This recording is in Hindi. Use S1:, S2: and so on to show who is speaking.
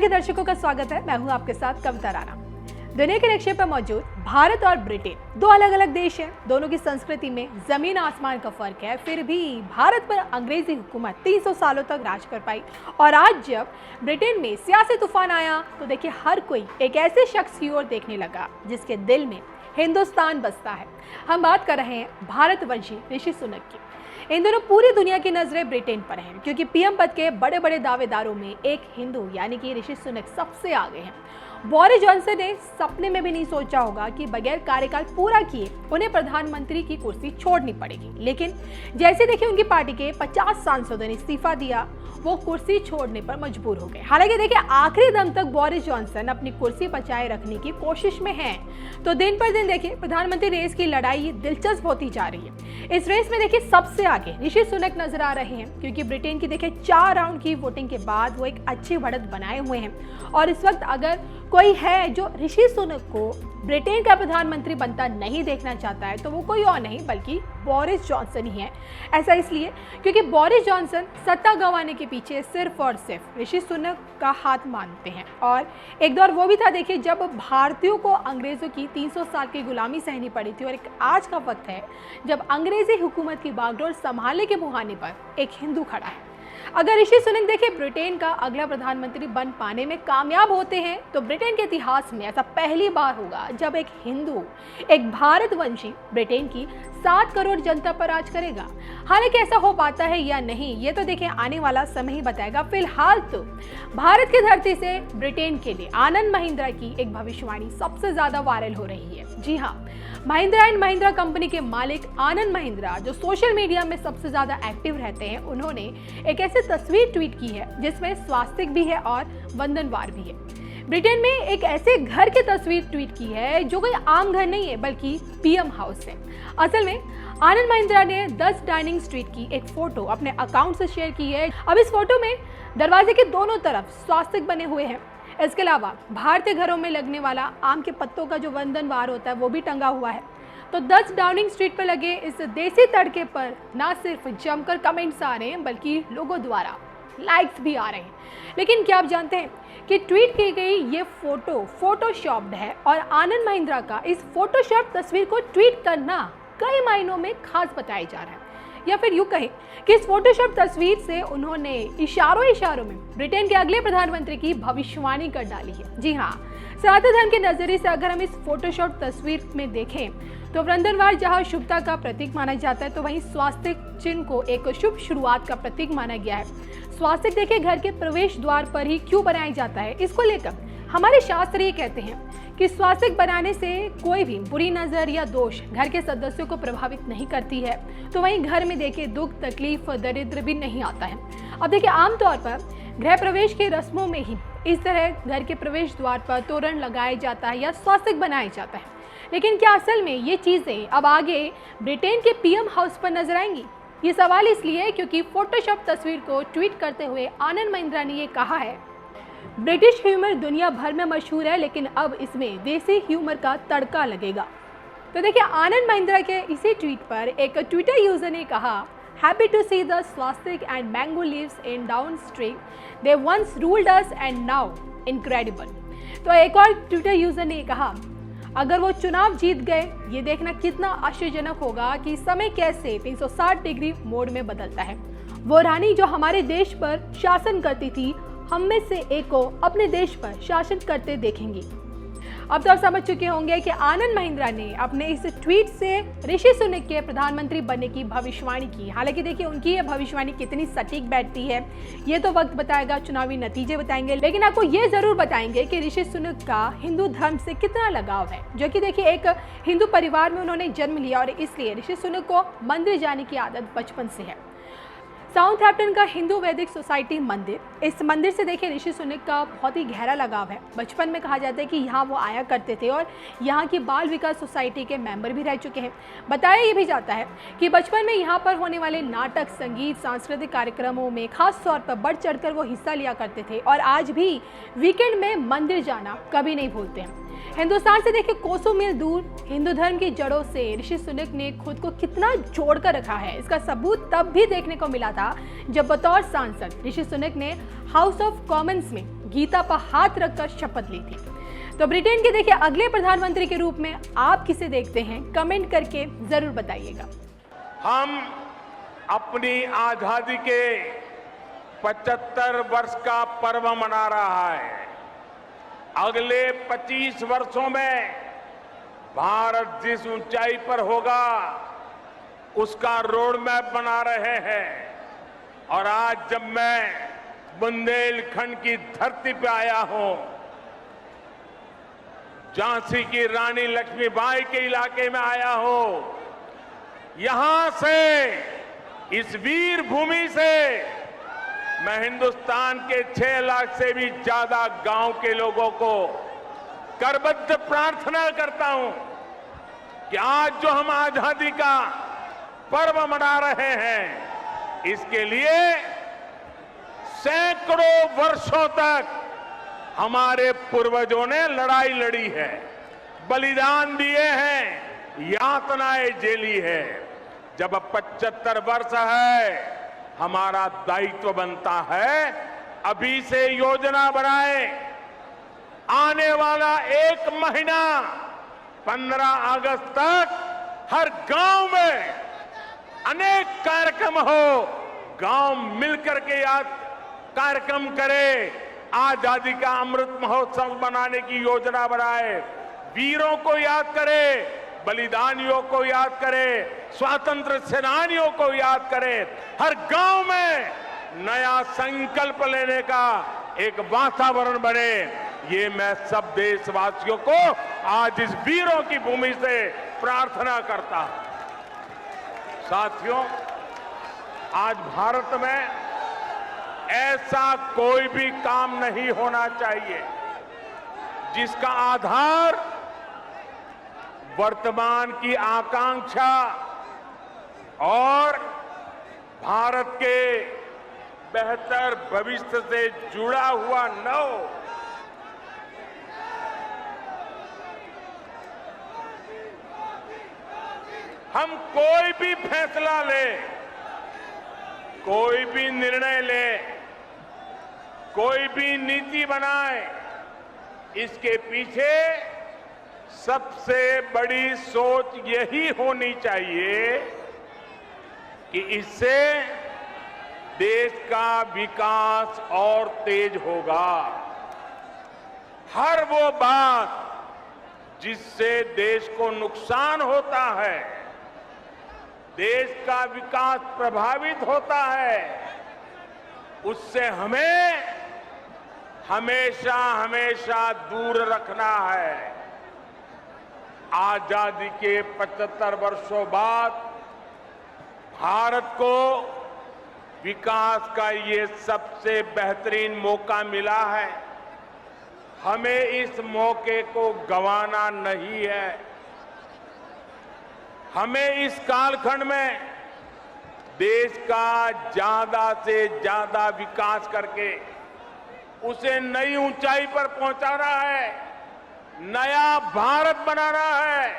S1: दर्शकों का स्वागत है। मैं हूं आपके साथ कविता राणा। दुनिया के नक्शे पर मौजूद भारत और ब्रिटेन दो अलग अलग देश हैं। दोनों की संस्कृति में जमीन आसमान का फर्क है, फिर भी भारत पर अंग्रेजी हुकूमत 300 सालों तक राज कर पाई। और आज जब ब्रिटेन में सियासी तूफान आया तो देखिए हर कोई एक ऐसे शख्स की ओर देखने लगा जिसके दिल में हिंदुस्तान बसता है। हम बात कर रहे हैं भारतवंशी ऋषि सुनक की। इन दोनों पूरी दुनिया की नजरें ब्रिटेन पर हैं क्योंकि पीएम पद के बड़े बड़े दावेदारों में एक हिंदू यानी कि ऋषि सुनक सबसे आगे हैं। बोरिस जॉनसन ने सपने में भी नहीं सोचा होगा कि बगैर कार्यकाल पूरा किए उन्हें प्रधानमंत्री की कुर्सी छोड़नी पड़ेगी, लेकिन जैसे देखिए उनकी पार्टी के 50 सांसदों ने इस्तीफा दिया, वो कुर्सी छोड़ने पर मजबूर हो गए। हालांकि देखिए आखिरी दम तक बोरिस जॉनसन अपनी कुर्सी बचाए रखने की कोशिश में हैं। तो दिन पर दिन देखिए प्रधानमंत्री रेस की लड़ाई दिलचस्प होती जा रही है। इस रेस में देखिए सबसे आगे ऋषि सुनक नजर आ रहे हैं क्योंकि ब्रिटेन की देखिए 4 राउंड की वोटिंग के बाद वो एक अच्छी बढ़त बनाए हुए हैं। और इस वक्त अगर कोई है जो ऋषि सुनक को ब्रिटेन का प्रधानमंत्री बनता नहीं देखना चाहता है तो वो कोई और नहीं बल्कि बोरिस जॉनसन ही है। ऐसा इसलिए क्योंकि बोरिस जॉनसन सत्ता गंवाने के पीछे सिर्फ और सिर्फ ऋषि सुनक का हाथ मानते हैं। और एक दौर वो भी था देखिए जब भारतीयों को अंग्रेजों की 300 साल की गुलामी सहनी पड़ी थी, और एक आज का वक्त है जब अंग्रेजी हुकूमत की बागडोर संभालने के मुहाने पर एक हिंदू खड़ा है। अगर ऋषि सुनक देखिए ब्रिटेन का अगला प्रधानमंत्री बन पाने में कामयाब होते हैं तो ब्रिटेन के इतिहास में ऐसा पहली बार होगा जब एक हिंदू, एक भारतवंशी ब्रिटेन की 7 करोड़ जनता पर राज करेगा। हालांकि ऐसा हो पाता है या नहीं ये तो देखिए आने वाला समय ही बताएगा। फिलहाल तो भारत की धरती से ब्रिटेन के लिए आनंद महिंद्रा की एक भविष्यवाणी सबसे ज्यादा वायरल हो रही है। जी हाँ, महिंद्रा एंड महिंद्रा कंपनी के मालिक आनंद महिंद्रा जो सोशल मीडिया में सबसे ज्यादा एक्टिव रहते हैं, उन्होंने एक ऐसी तस्वीर ट्वीट की है जिसमें स्वास्तिक भी है और वंदनवार भी है। ब्रिटेन में एक ऐसे घर की तस्वीर ट्वीट की है जो कोई आम घर नहीं है बल्कि पीएम हाउस है। असल में आनंद महिंद्रा ने 10 डाउनिंग स्ट्रीट की एक फोटो अपने अकाउंट से शेयर की है। अब इस फोटो में दरवाजे के दोनों तरफ स्वास्तिक बने हुए हैं। इसके अलावा भारतीय घरों में लगने वाला आम के पत्तों का जो वंदनवार होता है वो भी टंगा हुआ है। तो 10 डाउनिंग स्ट्रीट पर लगे इस देसी तड़के पर ना सिर्फ जमकर कमेंट्स आ रहे हैं बल्कि लोगों द्वारा लाइक्स भी आ रहे हैं। लेकिन क्या आप जानते हैं कि ट्वीट की गई ये फोटो फोटोशॉप्ड है और आनंद महिंद्रा का इस फोटोशॉप तस्वीर को ट्वीट करना कई मायनों में खास बताया जा रहा है। या फिर यूं कहें कि इस फोटोशॉप तस्वीर से उन्होंने इशारों में ब्रिटेन के अगले प्रधानमंत्री की भविष्यवाणी कर डाली है। जी हाँ, सनातन धर्म के नजरिए से अगर हम इस फोटोशॉप तस्वीर में देखें तो वृंदनवार जहां शुभता का प्रतीक माना जाता है तो वहीं स्वास्तिक चिन्ह को एक शुभ शुरुआत का प्रतीक माना गया है। स्वास्तिक देखिए घर के प्रवेश द्वार पर ही क्यों बनाया जाता है, इसको लेकर हमारे शास्त्र ये कहते हैं कि स्वास्तिक बनाने से कोई भी बुरी नजर या दोष घर के सदस्यों को प्रभावित नहीं करती है। तो वहीं घर में देखिए दुख, तकलीफ, दरिद्र भी नहीं आता है। अब देखिए आमतौर पर गृह प्रवेश की रस्मों में ही इस तरह घर के प्रवेश द्वार पर तोरण लगाया जाता है या स्वास्तिक बनाया जाता है। लेकिन क्या असल में ये चीजें अब आगे ब्रिटेन के पीएम हाउस पर नजर आएंगी? ये सवाल इसलिए क्योंकि फोटोशॉप तस्वीर को ट्वीट करते हुए आनंद महिंद्रा ने ये कहा है, ब्रिटिश ह्यूमर दुनिया भर में मशहूर है लेकिन अब इसमें देसी ह्यूमर का तड़का लगेगा। तो देखिए आनंद महिंद्रा के इसी ट्वीट पर एक ट्विटर यूजर ने कहा, happy to see the swastika and mango leaves in Down Street, they once ruled us and now incredible. तो एक और ट्विटर यूजर ने कहा, अगर वो चुनाव जीत गए ये देखना कितना आश्चर्यजनक होगा कि समय कैसे 360 डिग्री मोड में बदलता है। वो रानी जो हमारे देश पर शासन करती थी हम में से एक को अपने देश पर शासन करते देखेंगी। अब तो आप समझ चुके होंगे कि आनंद महिंद्रा ने अपने इस ट्वीट से ऋषि सुनक के प्रधानमंत्री बनने की भविष्यवाणी की। हालांकि देखिए उनकी ये भविष्यवाणी कितनी सटीक बैठती है ये तो वक्त बताएगा, चुनावी नतीजे बताएंगे। लेकिन आपको ये जरूर बताएंगे कि ऋषि सुनक का हिंदू धर्म से कितना लगाव है, जो कि देखिए एक हिंदू परिवार में उन्होंने जन्म लिया और इसलिए ऋषि सुनक को मंदिर जाने की आदत बचपन से है। साउथहैम्पटन का हिंदू वैदिक सोसाइटी मंदिर, इस मंदिर से देखिए ऋषि सुनक का बहुत ही गहरा लगाव है। बचपन में कहा जाता है कि यहाँ वो आया करते थे और यहाँ की बाल विकास सोसाइटी के मेंबर भी रह चुके हैं। बताया ये भी जाता है कि बचपन में यहाँ पर होने वाले नाटक, संगीत, सांस्कृतिक कार्यक्रमों में खास तौर पर बढ़ चढ़कर वो हिस्सा लिया करते थे और आज भी वीकेंड में मंदिर जाना कभी नहीं भूलते हैं। हिंदुस्तान से देखिए कोसों मील दूर हिंदू धर्म की जड़ों से ऋषि सुनक ने खुद को कितना जोड़ कर रखा है, इसका सबूत तब भी देखने को मिला था जब बतौर सांसद ऋषि सुनक ने हाउस ऑफ कॉमन्स में गीता पर हाथ रखकर शपथ ली थी। तो ब्रिटेन के देखिए अगले प्रधानमंत्री के रूप में आप किसे देखते हैं, कमेंट करके जरूर बताइएगा।
S2: हम अपनी आजादी के 75 वर्ष का पर्व मना रहा है। अगले 25 वर्षों में भारत जिस ऊंचाई पर होगा उसका रोड मैप बना रहे हैं। और आज जब मैं बुंदेलखंड की धरती पे आया हूं, झांसी की रानी लक्ष्मीबाई के इलाके में आया हूं, यहां से, इस वीर भूमि से मैं हिंदुस्तान के 6 लाख से भी ज्यादा गांव के लोगों को करबद्ध प्रार्थना करता हूं कि आज जो हम आजादी का पर्व मना रहे हैं, इसके लिए सैकड़ों वर्षों तक हमारे पूर्वजों ने लड़ाई लड़ी है, बलिदान दिए हैं, यातनाएं झेली है। जब 75 वर्ष है, हमारा दायित्व बनता है अभी से योजना बनाए। आने वाला 1 महीना 15 अगस्त तक हर गांव में अनेक कार्यक्रम हो, गांव मिलकर के याद कार्यक्रम करे, आजादी का अमृत महोत्सव बनाने की योजना बनाए, वीरों को याद करे, बलिदानियों को याद करे, स्वतंत्र सेनानियों को याद करे, हर गांव में नया संकल्प लेने का एक वातावरण बने। ये मैं सब देशवासियों को आज इस वीरों की भूमि से प्रार्थना करता हूं। साथियों, आज भारत में ऐसा कोई भी काम नहीं होना चाहिए जिसका आधार वर्तमान की आकांक्षा और भारत के बेहतर भविष्य से जुड़ा हुआ न हो। हम कोई भी फैसला ले, कोई भी निर्णय ले, कोई भी नीति बनाए, इसके पीछे सबसे बड़ी सोच यही होनी चाहिए कि इससे देश का विकास और तेज होगा। हर वो बात जिससे देश को नुकसान होता है, देश का विकास प्रभावित होता है, उससे हमें हमेशा हमेशा दूर रखना है। आजादी के 75 वर्षों बाद भारत को विकास का ये सबसे बेहतरीन मौका मिला है। हमें इस मौके को गंवाना नहीं है। हमें इस कालखंड में देश का ज्यादा से ज्यादा विकास करके उसे नई ऊंचाई पर पहुंचाना है, नया भारत बनाना है।